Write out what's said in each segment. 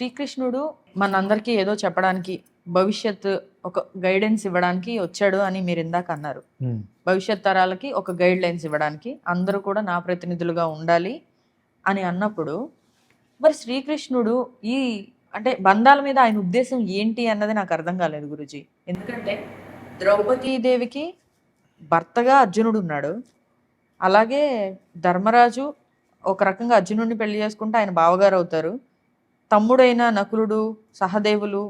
శ్రీకృష్ణుడు మనందరికీ ఏదో చెప్పడానికి, భవిష్యత్ ఒక గైడెన్స్ ఇవ్వడానికి వచ్చాడు అని మీరు ఇందాక అన్నారు. భవిష్యత్ తరాలకి ఒక గైడ్ లైన్స్ ఇవ్వడానికి అందరూ కూడా నా ప్రతినిధులుగా ఉండాలి అని అన్నప్పుడు, మరి శ్రీకృష్ణుడు ఈ అంటే బంధాల మీద ఆయన ఉద్దేశం ఏంటి అన్నది నాకు అర్థం కాలేదు గురుజీ. ఎందుకంటే ద్రౌపదీదేవికి భర్తగా అర్జునుడు ఉన్నాడు, అలాగే ధర్మరాజు ఒక రకంగా అర్జునుడిని పెళ్లి చేసుకుంటే ఆయన బావగారు అవుతారు. తమ్ముడైన నకులుడు, సహదేవులు,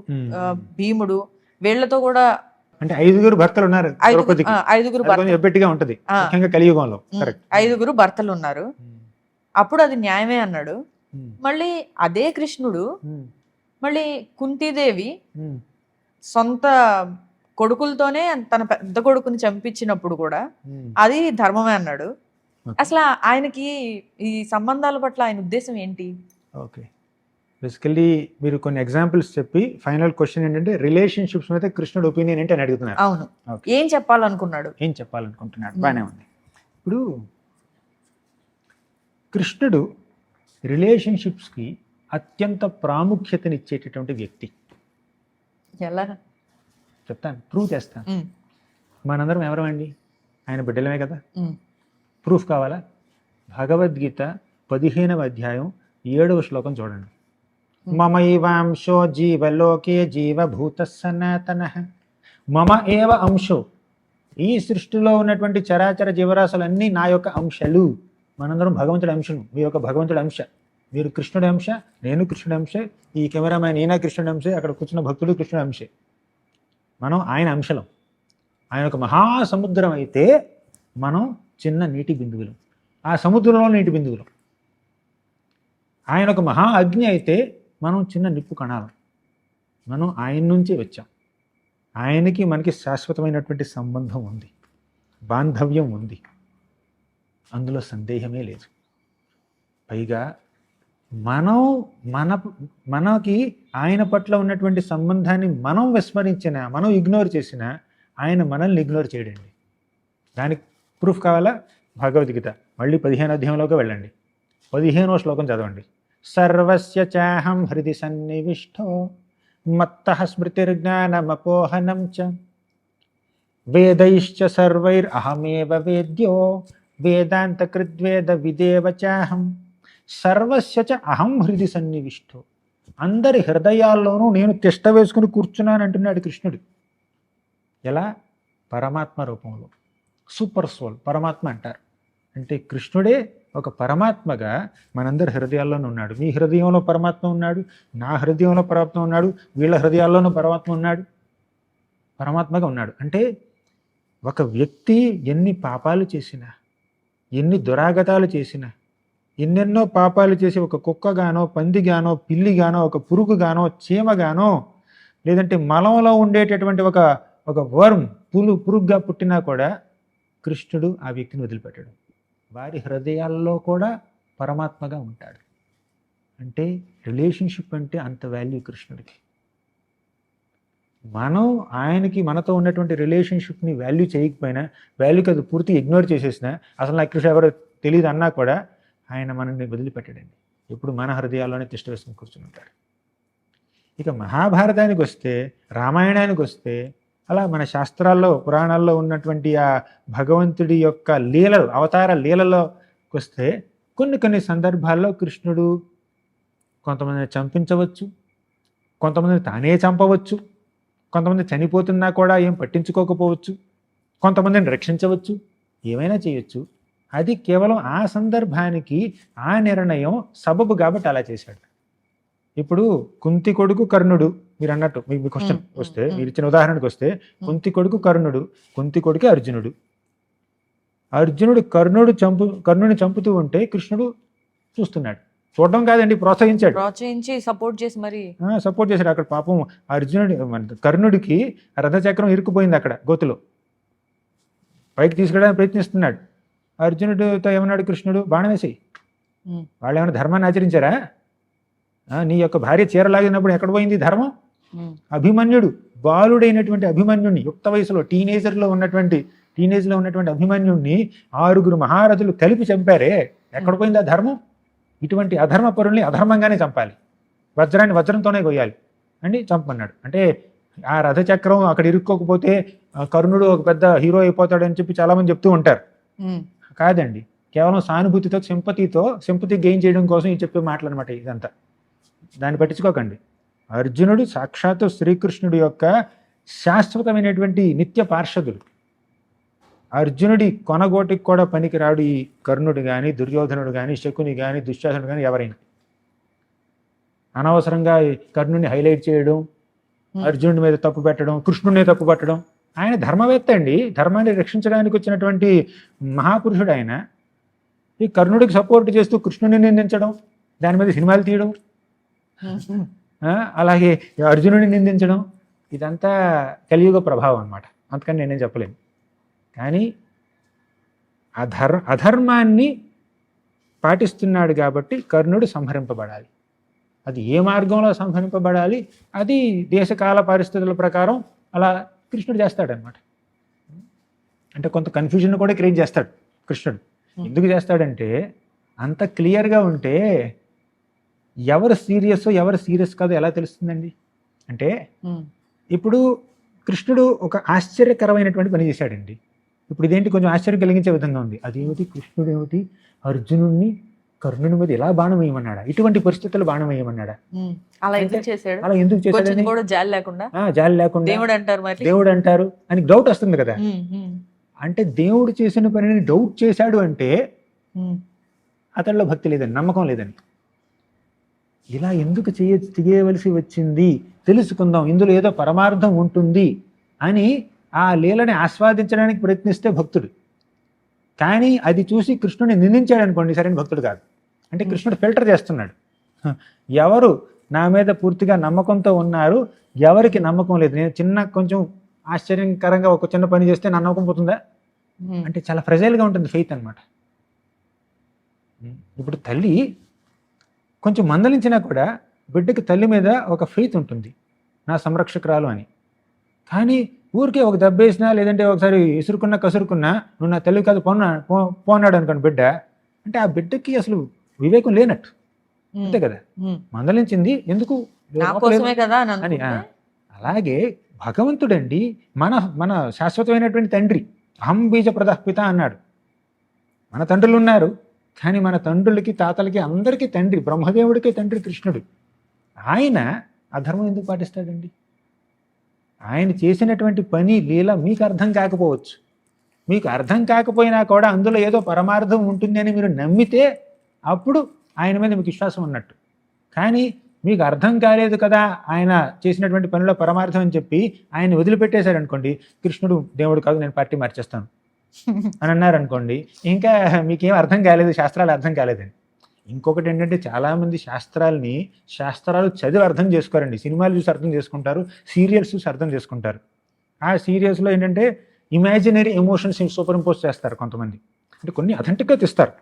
భీముడు, వీళ్లతో కూడా అంటే ఐదుగురు భర్తలు ఉన్నారు. ఐదుగురు భర్తలు ఉన్నారు. అప్పుడు అది న్యాయమే అన్నాడు. మళ్ళీ అదే కృష్ణుడు మళ్ళీ కుంతీదేవి సొంత కొడుకులతోనే తన పెద్ద కొడుకుని చంపించినప్పుడు కూడా అది ధర్మమే అన్నాడు. అసలు ఆయనకి ఈ సంబంధాల పట్ల ఆయన ఉద్దేశం ఏంటి? ఓకే, బేసికల్లీ మీరు కొన్ని ఎగ్జాంపుల్స్ చెప్పి ఫైనల్ క్వశ్చన్ ఏంటంటే రిలేషన్షిప్స్ మీద కృష్ణుడు ఒపీనియన్ ఏంటి అని అడుగుతున్నారు. అవును, ఏం చెప్పాలనుకుంటున్నాడు? బాగానే ఉంది. ఇప్పుడు కృష్ణుడు రిలేషన్షిప్స్కి అత్యంత ప్రాముఖ్యతనిచ్చేటటువంటి వ్యక్తి. ఎలా చెప్తాను, ప్రూవ్ చేస్తాను. మనందరం ఎవరమండి? ఆయన బిడ్డలమే కదా. ప్రూఫ్ కావాలా? భగవద్గీత 15వ అధ్యాయం 7వ శ్లోకం చూడండి. మమైవాంశో జీవలోకే జీవభూత సనాతనః మమ ఏవ అంశో. ఈ సృష్టిలో ఉన్నటువంటి చరాచర జీవరాశులన్నీ నా యొక్క అంశాలు. మనందరం భగవంతుడి అంశను. మీ యొక్క భగవంతుడి అంశ. మీరు కృష్ణుడి అంశ, నేను కృష్ణుడి అంశే, ఈ కెమెరామ్యాన్ ఈయన కృష్ణుడి అంశే, అక్కడ కూర్చున్న భక్తుడు కృష్ణుడి అంశే. మనం ఆయన అంశలం. ఆయన ఒక మహాసముద్రం అయితే మనం చిన్న నీటి బిందువులు, ఆ సముద్రంలో నీటి బిందువులు. ఆయన ఒక మహా అగ్ని అయితే మనం చిన్న నిప్పు కణాలం. మనం ఆయన నుంచే వచ్చాం. ఆయనకి మనకి శాశ్వతమైనటువంటి సంబంధం ఉంది, బాంధవ్యం ఉంది, అందులో సందేహమే లేదు. పైగా మనకి ఆయన పట్ల ఉన్నటువంటి సంబంధాన్ని మనం విస్మరించినా, మనం ఇగ్నోర్ చేసినా ఆయన మనల్ని ఇగ్నోర్ చేయడండి. దానికి ప్రూఫ్ కావాలా? భగవద్గీత మళ్ళీ 15వ అధ్యాయంలోకి వెళ్ళండి. 15వ శ్లోకం చదవండి. సర్వస్య చాహం హృది సన్నివిష్టో మత్తః స్మృతిర్జ్ఞానమపోహనం చ వేదైశ్చ సర్వైరహమేవ వేద్యో వేదాంతకృద్వేద విదేవ చాహం సర్వస్య చ అహం హృది సన్నివిష్టో. అందరి హృదయాల్లోనూ నేను తిష్ట వేసుకుని కూర్చున్నాను అంటున్నాడు కృష్ణుడు. ఎలా? పరమాత్మ రూపంలో. సూపర్ సోల్ పరమాత్మ అంటారు. అంటే కృష్ణుడే ఒక పరమాత్మగా మనందరి హృదయాల్లోనూ ఉన్నాడు. మీ హృదయంలో పరమాత్మ ఉన్నాడు, నా హృదయంలో పరమాత్మ ఉన్నాడు, వీళ్ళ హృదయాల్లోనూ పరమాత్మ ఉన్నాడు, పరమాత్మగా ఉన్నాడు. అంటే ఒక వ్యక్తి ఎన్ని పాపాలు చేసినా, ఎన్ని దురాగతాలు చేసినా, ఎన్నెన్నో పాపాలు చేసి ఒక కుక్కగానో, పందిగానో, పిల్లిగానో, ఒక పురుగుగానో, చీమగానో, లేదంటే మలంలో ఉండేటటువంటి ఒక వర్మ్ పురుగుగా పుట్టినా కూడా కృష్ణుడు ఆ వ్యక్తిని వదిలిపెట్టాడు. వారి హృదయాల్లో కూడా పరమాత్మగా ఉంటాడు. అంటే రిలేషన్షిప్ అంటే అంత వాల్యూ కృష్ణుడికి. మనం ఆయనకి మనతో ఉన్నటువంటి రిలేషన్షిప్ని వాల్యూ చేయకపోయినా, వాల్యూకి అది పూర్తిగా ఇగ్నోర్ చేసేసినా, అసలు నాకు కృష్ణ ఎవరో తెలియదు అన్నా కూడా ఆయన మనల్ని వదిలిపెట్టాడండి. ఎప్పుడు మన హృదయాల్లోనే తిష్ట వేసుకుని కూర్చుని ఉంటాడు. ఇక మహాభారతానికి వస్తే, రామాయణానికి వస్తే, అలా మన శాస్త్రాల్లో, పురాణాల్లో ఉన్నటువంటి ఆ భగవంతుడి యొక్క లీలలు, అవతార లీలలోకి వస్తే కొన్ని సందర్భాల్లో కృష్ణుడు కొంతమందిని చంపించవచ్చు, కొంతమందిని తానే చంపవచ్చు, కొంతమంది చనిపోతున్నా కూడా ఏం పట్టించుకోకపోవచ్చు, కొంతమందిని రక్షించవచ్చు, ఏమైనా చేయొచ్చు. అది కేవలం ఆ సందర్భానికి ఆ నిర్ణయం సబబు కాబట్టి అలా చేశాడు. ఇప్పుడు కుంతి కొడుకు కర్ణుడు, మీరు అన్నట్టు మీ క్వశ్చన్ వస్తే, మీరు ఇచ్చిన ఉదాహరణకు వస్తే, కుంతి కొడుకు కర్ణుడు, కుంతి కొడుకు అర్జునుడు. అర్జునుడు కర్ణుని చంపుతూ ఉంటే కృష్ణుడు చూస్తున్నాడు. చూడడం కాదండి, ప్రోత్సహించి సపోర్ట్ చేశాడు. అక్కడ పాపం కర్ణుడికి రథచక్రం ఇరుక్కుపోయింది అక్కడ గోతులో, పైకి తీసుకెళ్ళడానికి ప్రయత్నిస్తున్నాడు. అర్జునుడితో ఏమన్నాడు కృష్ణుడు? బాణం వేసేయి. వాళ్ళు ఏమైనా ధర్మాన్ని ఆచరించారా? నీ యొక్క భార్య చీరలాగినప్పుడు ఎక్కడ పోయింది ధర్మం? అభిమన్యుడు, బాలుడైనటువంటి అభిమన్యుడిని, యుక్త వయసులో టీనేజ్లో ఉన్నటువంటి అభిమన్యుడిని 6 మహారథులు కలిపి చంపారే, ఎక్కడ పోయింది ఆ ధర్మం? ఇటువంటి అధర్మ పరుల్ని అధర్మంగానే చంపాలి. వజ్రాన్ని వజ్రంతోనే కొయ్యాలి అని చంపమన్నాడు. అంటే ఆ రథచక్రం అక్కడ ఇరుక్కోకపోతే కర్ణుడు ఒక పెద్ద హీరో అయిపోతాడని చెప్పి చాలామంది చెప్తూ ఉంటారు. కాదండి, కేవలం సానుభూతితో సింపతి గెయిన్ చేయడం కోసం ఈ చెప్పే మాటలన్నమాట ఇదంతా. దాన్ని పట్టించుకోకండి. అర్జునుడు సాక్షాత్తు శ్రీకృష్ణుడి యొక్క శాశ్వతమైనటువంటి నిత్య పార్షదుడు. అర్జునుడి కొనగోటికి కూడా పనికిరాడు ఈ కర్ణుడు కానీ, దుర్యోధనుడు కానీ, శకుని కానీ, దుశ్శాసనుడు కానీ ఎవరైనా. అనవసరంగా కర్ణుడిని హైలైట్ చేయడం, అర్జునుడి మీద తప్పు పెట్టడం, కృష్ణుడిని తప్పు పట్టడం. ఆయన ధర్మవేత్త అండి, ధర్మాన్ని రక్షించడానికి వచ్చినటువంటి మహాపురుషుడు ఆయన. ఈ కర్ణుడికి సపోర్ట్ చేస్తూ కృష్ణుడిని నిందించడం, దాని మీద సినిమాలు తీయడం, అలాగే అర్జునుడిని నిందించడం, ఇదంతా కలియుగ ప్రభావం అన్నమాట. అందుకని నేనేం చెప్పలేను. కానీ అధర్మాన్ని పాటిస్తున్నాడు కాబట్టి కర్ణుడు సంహరింపబడాలి. అది ఏ మార్గంలో సంహరింపబడాలి, అది దేశకాల పరిస్థితుల ప్రకారం అలా కృష్ణుడు చేస్తాడనమాట. అంటే కొంత కన్ఫ్యూజన్ కూడా క్రియేట్ చేస్తాడు కృష్ణుడు. ఎందుకు చేస్తాడంటే, అంత క్లియర్గా ఉంటే ఎవరు సీరియస్ ఎవరు సీరియస్ కాదో ఎలా తెలుస్తుందండి. అంటే ఇప్పుడు కృష్ణుడు ఒక ఆశ్చర్యకరమైనటువంటి పని చేశాడండి. ఇప్పుడు ఇదేంటి, కొంచెం ఆశ్చర్యం కలిగించే విధంగా ఉంది. అదేమిటి, కృష్ణుడు ఏమిటి అర్జునుడిని కర్ణుని మీద ఎలా బాణం వేయమన్నాడా, ఇటువంటి పరిస్థితుల్లో బాణం వేయమన్నాడా, అలా ఎందుకు చేశాడు, అలా ఎందుకు చేశాడు, జాలి లేకుండా దేవుడు అంటారు అని డౌట్ వస్తుంది కదా. అంటే దేవుడు చేసిన పనిని డౌట్ చేశాడు అంటే అతడిలో భక్తి లేదని, నమ్మకం లేదని. ఇలా ఎందుకు చేయవలసి వచ్చింది తెలుసుకుందాం, ఇందులో ఏదో పరమార్థం ఉంటుంది అని ఆ లీలని ఆస్వాదించడానికి ప్రయత్నిస్తే భక్తుడు. కానీ అది చూసి కృష్ణుడిని నిందించాడు అనుకోండి, సరైన భక్తుడు కాదు. అంటే కృష్ణుడు ఫిల్టర్ చేస్తున్నాడు. ఎవరు నా మీద పూర్తిగా నమ్మకంతో ఉన్నారు, ఎవరికి నమ్మకం లేదు. నేను కొంచెం ఆశ్చర్యకరంగా ఒక చిన్న పని చేస్తే నా నమ్మకం పోతుందా అంటే చాలా ఫ్రెజైల్గా ఉంటుంది ఫెయిత్ అనమాట. ఇప్పుడు తల్లి కొంచెం మందలించినా కూడా బిడ్డకి తల్లి మీద ఒక ఫెయిత్ ఉంటుంది, నా సంరక్షకురాలు అని. కానీ ఊరికే ఒక దెబ్బ వేసినా లేదంటే ఒకసారి ఇసురుకున్నా కసురుకున్నా నువ్వు నా తల్లి కాదు పోన్నాడు అనుకోండి బిడ్డ, అంటే ఆ బిడ్డకి అసలు వివేకం లేనట్టు, అంతే కదా. మందలించింది ఎందుకు అని. అలాగే భగవంతుడండి మన శాశ్వతమైనటువంటి తండ్రి. అహం బీజ ప్రదఃపిత అన్నాడు. మన తండ్రులు ఉన్నారు, కానీ మన తండ్రులకి తాతలకి అందరికీ తండ్రి, బ్రహ్మదేవుడికే తండ్రి కృష్ణుడు. ఆయన అధర్మం ఎందుకు పాటిస్తాడండి? ఆయన చేసినటువంటి పని లీల మీకు అర్థం కాకపోవచ్చు. మీకు అర్థం కాకపోయినా కూడా అందులో ఏదో పరమార్థం ఉంటుంది అని మీరు నమ్మితే అప్పుడు ఆయన మీద మీకు విశ్వాసం ఉన్నట్టు. కానీ మీకు అర్థం కాలేదు కదా ఆయన చేసినటువంటి పనిలో పరమార్థం అని చెప్పి ఆయన వదిలిపెట్టేశారు అనుకోండి, కృష్ణుడు దేవుడు కాదు నేను పార్టీ మార్చేస్తాను అని అన్నారనుకోండి, ఇంకా మీకేం అర్థం కాలేదు, శాస్త్రాలు అర్థం కాలేదని. ఇంకొకటి ఏంటంటే, చాలామంది శాస్త్రాలు చదివి అర్థం చేసుకోరండి. సినిమాలు చూసి అర్థం చేసుకుంటారు, సీరియల్స్ చూసి అర్థం చేసుకుంటారు. ఆ సీరియల్స్లో ఏంటంటే ఇమాజినరీ ఎమోషన్స్ సూపర్ ఇంపోజ్ చేస్తారు కొంతమంది. అంటే కొన్ని అథెంటిక్గా తీస్తారు,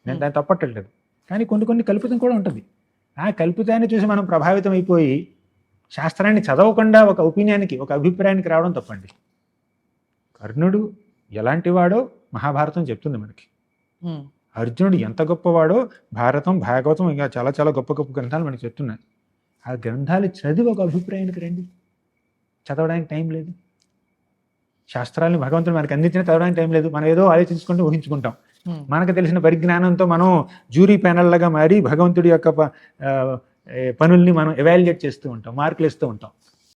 నేను దాన్ని తప్పట్టలేదు. కానీ కొన్ని కల్పితం కూడా ఉంటుంది. ఆ కల్పితాన్ని చూసి మనం ప్రభావితం అయిపోయి శాస్త్రాన్ని చదవకుండా ఒక ఒపీనియన్కి, ఒక అభిప్రాయానికి రావడం తప్పండి. కర్ణుడు ఎలాంటి వాడో మహాభారతం చెప్తుంది మనకి. అర్జునుడు ఎంత గొప్పవాడో భారతం, భాగవతం, ఇంకా చాలా చాలా గొప్ప గొప్ప గ్రంథాలు మనకి చెప్తున్నాయి. ఆ గ్రంథాలు చదివి ఒక అభిప్రాయానికి రండి. చదవడానికి టైం లేదు. శాస్త్రాలను భగవంతుడు మనకి అందించిన చదవడానికి టైం లేదు. మనం ఏదో ఆలోచించుకుంటూ ఊహించుకుంటాం. మనకు తెలిసిన పరిజ్ఞానంతో మనం జ్యూరీ ప్యానల్లాగా మారి భగవంతుడి యొక్క పనుల్ని మనం ఎవాల్యుయేట్ చేస్తూ ఉంటాం, మార్కులు ఇస్తూ ఉంటాం.